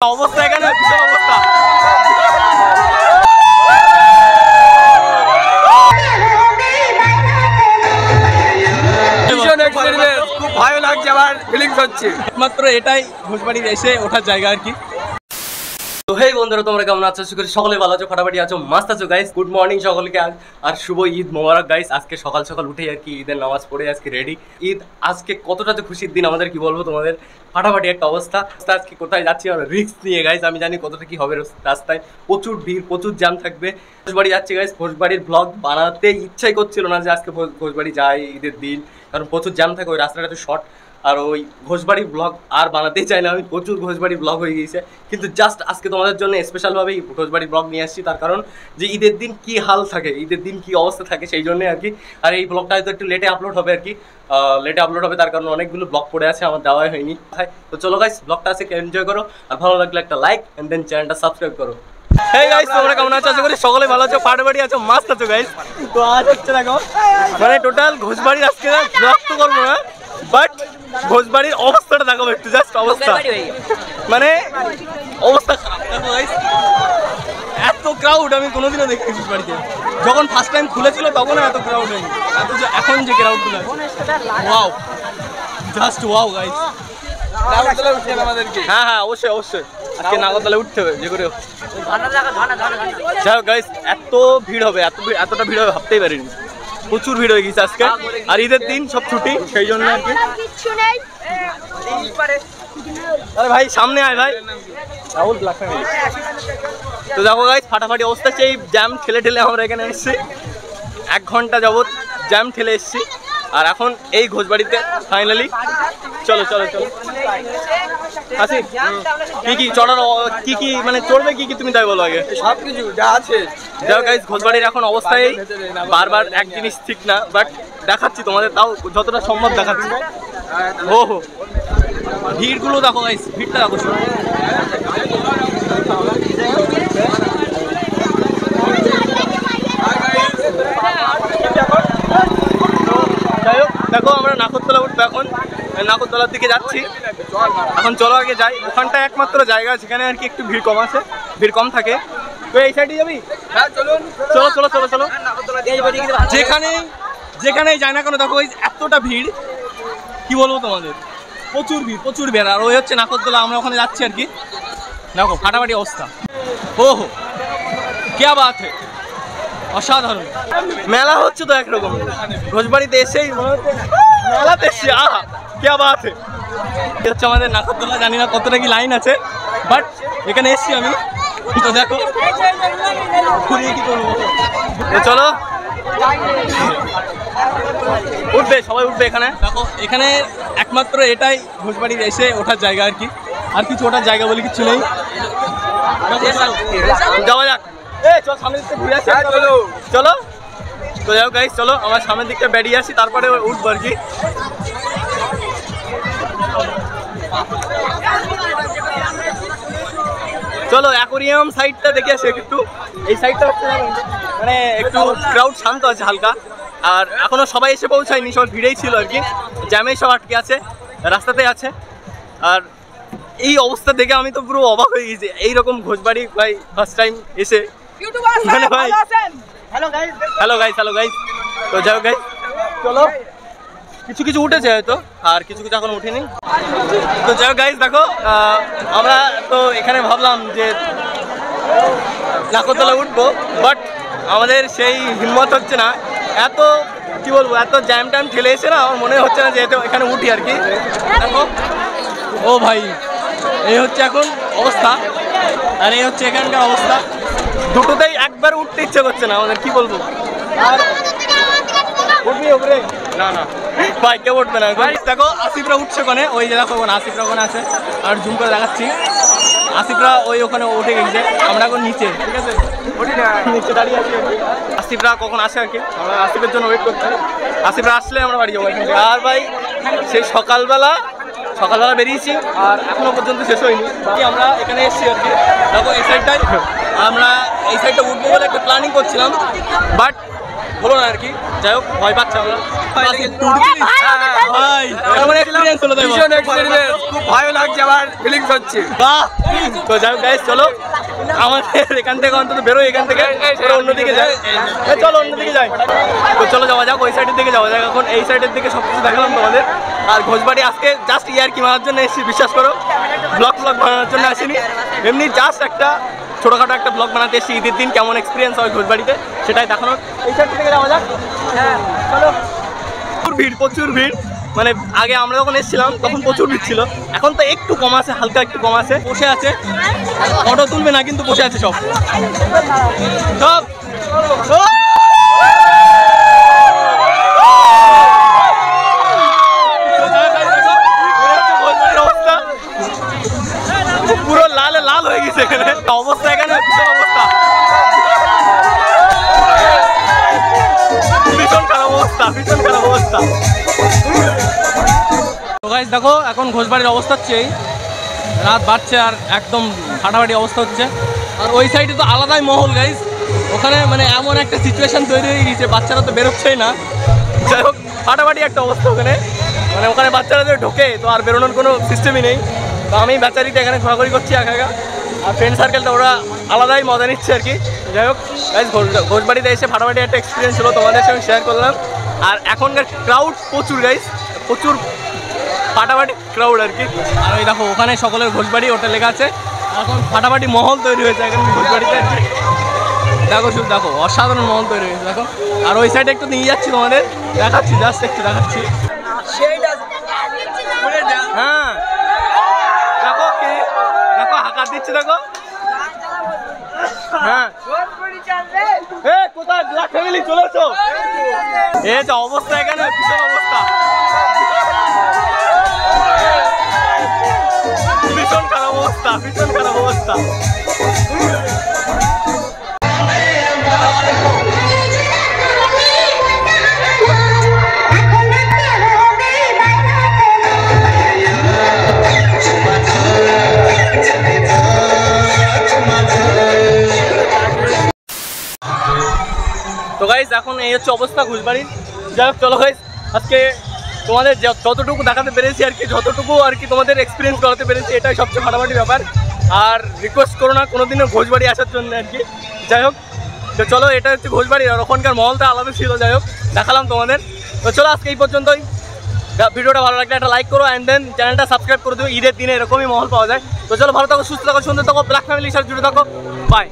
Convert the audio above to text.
অবস্থা এখানে বিশাল অবস্থা। খুব ভালো লাগছে, আমার ফিলিংস হচ্ছে। মাত্র এটাই ঘোষবাড়ির এসে ওঠার জায়গা আর কি। তো হেই বন্ধুরা, তোমরা কেমন আছো? আশা করি সকলে ভালো আছো, ফাটাফাটি আছো, মাস্ত আছো গাইস। গুড মর্নিং সকলকে আর শুভ ঈদ মোবারক গাইস। আজকে সকাল সকাল উঠে আর কি ঈদের নামাজ পড়ে আজকে রেডি। ঈদ আজকে কতটা তো খুশির দিন আমাদের, কি বলবো তোমাদের, ফাটাফাটি একটা অবস্থা। আজকে কোথায় যাচ্ছি আর রিস্ক নিয়ে গাইস, আমি জানি কতটা কি হবে রাস্তায়। প্রচুর ভিড়, প্রচুর জ্যাম থাকবে। ঘোষবাড়ি যাচ্ছি গাইস। ঘোষবাড়ির ব্লগ বানাতে ইচ্ছাই করছিল না যে আজকে ঘোষবাড়ি যাই ঈদের দিন, কারণ প্রচুর জ্যাম থাকে, ওই রাস্তাটা একটু শর্ট। আর ওই ঘোষবাড়ির ব্লগ আর বানাতেই চাই না আমি, প্রচুর ঘোষবাড়ির ব্লগ হয়ে গিয়েছে। কিন্তু জাস্ট আজকে তোমাদের জন্য স্পেশালভাবেই ঘোষবাড়ির ব্লগ নিয়ে আসছি, তার কারণ যে ঈদের দিন কি হাল থাকে, ঈদের দিন কি অবস্থা থাকে, সেই জন্যে আর কি। আর এই ব্লগটা হয়তো একটু লেটে আপলোড হবে আর কি, লেটে আপলোড হবে, তার কারণ অনেকগুলো ব্লগ পড়ে আছে, আমার দেওয়াই হয়নি। তো চলো গাইস, ব্লগটা আজকে এনজয় করো, আর ভালো লাগলে একটা লাইক এন্ড দেন চ্যানেলটা সাবস্ক্রাইব করো। হেই গাইস, তোমরা কেমন আছো? আশা করি সকলে ভালো আছো, ফাটাফাটি আছো, মাস্ত আছো গাইস। তো আজ হচ্ছে দেখো মানে টোটাল ঘোষবাড়ির আজকে ব্লগ তো করবো না, বাট ঘোষবাড়ির অবস্থাটা দেখাবো একটু, জাস্ট অবস্থা মানে অবস্থা খারাপ। দেখো গাইস, এত ক্রাউড আমি কোনোদিনও দেখিনি ঘোষবাড়িতে। যখন ফার্স্ট টাইম খুলেছিল তখন এত ক্রাউড হয়নি, এত যে এখন যে ক্রাউডগুলো আছে, ওয়াও, জাস্ট ওয়াও গাইস। হ্যাঁ হ্যাঁ, অবশ্যই অবশ্যই আজকে নাগরদোলায় উঠতে হবে যে করে। যাই হোক গাইস, এত ভিড় হবে, এতটা ভিড় হবে ভাবতেই পারিনি। প্রচুর ভিড় হয়ে গেছে আজকে, আর ঈদের দিন সব ছুটি, সেই জন্য আর কি। আরে ভাই সামনে আয় ভাই। তো দেখো গাইস, ফাটাফাটি অবস্থা। সেই জ্যাম ঠেলে ঠেলে আমরা এখানে এসেছি, 1 ঘন্টা যাবত জ্যাম ঠেলে এসেছি, আর এখন এই ঘোষবাড়িতে ফাইনালি। চলো চলো চলো আসি। কি কি চড়ার, কি কি মানে চড়বে কি কি তুমি তাই বলো আগে। সব কিছু যা আছে। দেখো গাইস, ঘোষবাড়ির এখন অবস্থায় বারবার এক জিনিস ঠিক না, বাট দেখাচ্ছি তোমাদের, তাও যতটা সম্ভব দেখাচ্ছি। ও হো, ভিড়গুলো দেখো গাইস, ভিড়টা দেখো। যাই হোক, দেখো আমরা নাগরদোলা উঠবো এখন, নাগরদোলার দিকে যাচ্ছি এখন। চলো আগে যাই, ওখানটা একমাত্র জায়গা যেখানে আর কি একটু ভিড় কম আছে, ভিড় কম থাকে। তো এই সাইডে যাবি? চলো চলো চলো চলো। যেখানেই যাই না কেন দেখো এতটা ভিড়, কি বলবো তোমাদের, প্রচুর ভিড়, প্রচুর ভিড়। আর ওই হচ্ছে নাগরদোলা, আমরা ওখানে যাচ্ছি আর কি। দেখো ফাটাফাটি অবস্থা। ও হো, क्या बात है, অসাধারণ। মেলা হচ্ছে তো একরকম, ঘোষবাড়িতে এসেই মেলাতে এসছি। আহা, क्या बात है। হচ্ছে আমাদের নাগরদোলা, জানি না কতটা কি লাইন আছে, বাট এখানে এসছি আমি। তো দেখো কি করবো, চলো উঠবে, সবাই উঠবে এখানে। দেখো এখানে একমাত্র এটাই ঘোষবাড়ির এসে ওঠার জায়গা আর কি, আর কিছু ওঠার জায়গা বলে কিছু নেই। যাওয়া যাক, চল সামনের দিকটা ঘুরে আসি। চলো তো যাও গাইস, চলো আমার সামনের দিকটা বেরিয়ে আসি, তারপরে উঠবো আর কি। চলো অ্যাকোরিয়াম সাইডটা দেখে আসি একটু। এই সাইডটা হচ্ছে মানে একটু ক্রাউড শান্ত আছে হালকা, আর এখনো সবাই এসে পৌঁছায়নি, সবাই ভিড়েই ছিল আর কি, জ্যামেই সব আটকে আছে, রাস্তাতে আছে। আর এই অবস্থা দেখে আমি তো পুরো অবাক হয়ে গেছি, এইরকম ঘোষবাড়ি ভাই ফার্স্ট টাইম এসে মানে ভাই। Hello guys, hello guys, hello guys. তো যাই হোক গাইস, চলো কিছু কিছু উঠেছে হয়তো, আর কিছু কিছু এখন উঠেনি। তো যাই হোক গাইস, দেখো আমরা তো এখানে ভাবলাম যে নাগরদোলা উঠবো, বাট আমাদের সেই হিম্মত হচ্ছে না। এত কি বলবো, এত জ্যাম ট্যাম ঠেলে এসে না, আমার মনে হচ্ছে না যে এখানে উঠি আর কি। দেখো ও ভাই, এই হচ্ছে এখন অবস্থা, আর এই হচ্ছে এখানকার অবস্থা। দুটোতেই একবার উঠতে ইচ্ছে করছে না আমাদের, কি বলবো। আর উঠবি উপরে? না না ভাই, কেউ উঠবে না। দেখো আসিফরা উঠছে ওখানে, ওই যে দেখো ওখানে আসিফরা ওখানে আছে, আর জুম করে দেখাচ্ছি। আসিফরা ওই ওখানে উঠে গেছে, আমরা এখন নিচে, ঠিক আছে, নিচে দাঁড়িয়ে আছি। আসিফরা কখন আসে আর কি, আমরা আসিফের জন্য ওয়েট করছি। আসিফরা আসলে আমরা বাড়ি যাবো। আর ভাই সেই সকালবেলা বেরিয়েছি, আর এখনো পর্যন্ত শেষ হয়নি। আমরা এখানে এসেছি আর কি। দেখো এই সাইডটাই আমরা এই সাইডটা উঠবো বলে একটা প্ল্যানিং করছিলাম, বাট হলো না আর কি। যাই হোক ভয় পাচ্ছে আমরা, খুব ভয় লাগছে, আমার ফিলিংস হচ্ছে। তো যাই হোক গাইস, চলো আমাদের এখান থেকে অন্তত বেরোই, এখান থেকে অন্যদিকে যাই। চলো অন্যদিকে যাই। তো চলো যাওয়া যাক, ওই সাইডের দিকে যাওয়া যাক। এখন এই সাইডের দিকে সব কিছু দেখালাম তোমাদের। আর ঘোষবাড়ি আজকে জাস্ট ইয়ার্কি মারার জন্য এসেছি, বিশ্বাস করো, ব্লগ বানানোর জন্য আসিনি। এমনি জাস্ট একটা ছোটোখাটো একটা ব্লগ বানাতে এসেছি, ঈদের দিন কেমন এক্সপিরিয়েন্স হয় ঘোষবাড়িতে সেটাই দেখানোর। এই সাইড থেকে যাওয়া যাক। হ্যাঁ চলো। প্রচুর ভিড়, মানে আগে আমরা যখন এসেছিলাম তখন প্রচুর ভিড় ছিল, এখন তো একটু কম আছে, হালকা একটু কম আছে। বসে আছে, ফটো তুলবে না কিন্তু বসে আছে সব। পুরো লালে লাল হয়ে গেছে এখানে অবস্থা, এখানে ভীষণ অবস্থা, ভীষণ খারাপ অবস্থা, ভীষণ খারাপ অবস্থা। তো গাইস দেখো এখন ঘোষবাড়ির অবস্থা হচ্ছে এই, রাত বাড়ছে আর একদম ফাটাফাটি অবস্থা হচ্ছে। আর ওই সাইডে তো আলাদাই মহল গাইস, ওখানে মানে এমন একটা সিচুয়েশন তৈরি হয়ে গেছে, বাচ্চারা তো বেরোচ্ছেই না। যাই হোক ফাটাফাটি একটা অবস্থা ওখানে, মানে ওখানে বাচ্চারা যদি ঢোকে তো আর বেরোনোর কোনো সিস্টেমই নেই। তো আমি বেচারিতে এখানে ঘোরাঘুরি করছি একা একা, আর ফ্রেন্ড সার্কেলটা ওরা আলাদাই মজা নিচ্ছে আর কি। যাই হোক গাইস, ঘোষবাড়িতে এসে ফাটাফাটি একটা এক্সপিরিয়েন্স হলো, তোমাদের সঙ্গে শেয়ার করলাম। আর এখনকার ক্রাউড প্রচুর গাইস, প্রচুর ফাটাফাটি ক্রাউড আর কি। আর ওই দেখো ওখানে সকলের ঘোষবাড়ি ওটা লেখা আছে, এখন ফাটাফাটি মহল তৈরি হয়েছে এখানে ঘোষবাড়িতে আর কি। দেখো শুধু দেখো, অসাধারণ মহল তৈরি হয়েছে দেখো। আর ওই সাইডে একটু নিয়ে যাচ্ছি তোমাদের, দেখাচ্ছি, জাস্ট একটু দেখাচ্ছি। হ্যাঁ দেখো কি, দেখো হাঁকা দিচ্ছে দেখো। হ্যাঁ কোথায় ব্ল্যাক ফ্যামিলি চলেছো? এই যে অবস্থা এখানে, ভীষণ অবস্থা, ভীষণ খারাপ অবস্থা, ভীষণ খারাপ অবস্থা। তো গাইস এখন এই হচ্ছে অবস্থা ঘোষবাড়ির। যাই হোক চলো গাইস, আজকে তোমাদের যতটুকু দেখাতে পেরেছি আর কি, যতটুকু আর কি তোমাদের এক্সপিরিয়েন্স করাতে পেরেছি, এটাই সবচেয়ে ফাটাফাটি ব্যাপার। আর রিকোয়েস্ট করো না কোনোদিনও ঘোষবাড়ি আসার জন্য আর কি। যাই হোক তো চলো, এটা হচ্ছে ঘোষবাড়ি, আর ওখানকার মহলটা আলাদা ছিল। যাই হোক দেখালাম তোমাদের। তো চলো আজকে এই পর্যন্তই। ভিডিওটা ভালো লাগলে একটা লাইক করো, অ্যান্ড দেন চ্যানেলটা সাবস্ক্রাইব করে দিও। ঈদের দিনে এরকমই মহল পাওয়া যায়। তো চলো, ভালো থাকো, সুস্থ থাকো, সুন্দর থাকো, ব্ল্যাক ফ্যামিলির সাথে জুড়ে থাকো। বাই।